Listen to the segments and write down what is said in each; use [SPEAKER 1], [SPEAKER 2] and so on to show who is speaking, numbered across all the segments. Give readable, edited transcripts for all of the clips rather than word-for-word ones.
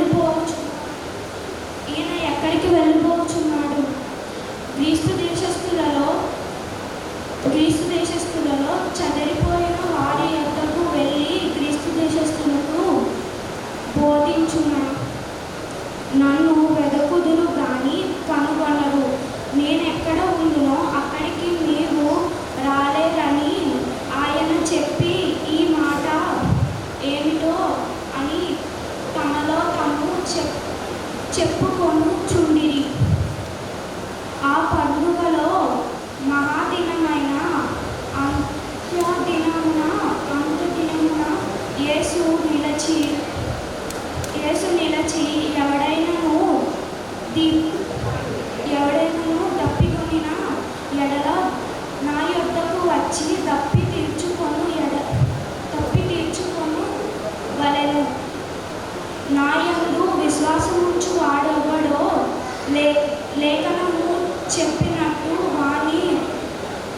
[SPEAKER 1] వెళ్ళిపోవచ్చు ఈయన ఎక్కడికి వెళ్ళిపోవచ్చున్నాడు? గ్రీసు దేశస్థులలో చెదరిపోయిన వారి యొద్దకు వెళ్ళి గ్రీసు దేశస్థులకు బోధించున్నా. నన్ను వెదకుదురు గాని కనుగొనరు. నేనెక్కడ ఉండునో అక్కడికి మీరు రాలేరని ఆయన చెప్పి ఈ మాట ఏమిటో అని తమలో తాము చెప్పుకొనుచుండిరి. ఆ పండుగలో మహాదినమైన అంత్యదినమున యేసు నిలచి ఎవడైనను దప్పికొనిన ఎడల నా యొద్దకు వచ్చి దప్పి తీర్చుకొను వలెను. నా యందు విశ్వాసముంచు వాడెవడో లేఖనము చెప్పినట్టు వాని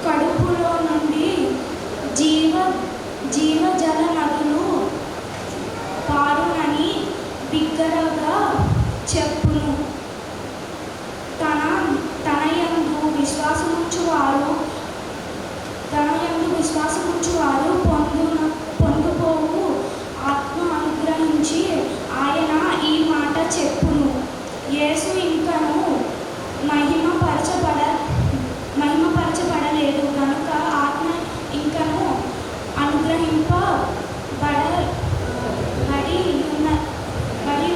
[SPEAKER 1] కడుపులో నుండి జీవజల నదులు పారునని బిగ్గరగా చెప్పును. తన యందు విశ్వాసముంచు వారు పొందుపోవు ఆత్మ అనుగ్రహించి ఆయన ఈ మాట చెప్పును. యేసు ఇంకను మహిమపరచబడలేదు కనుక ఆత్మ ఇంకను అనుగ్రహింపబడి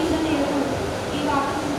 [SPEAKER 1] ఉండలేదు. ఈ వాక్యం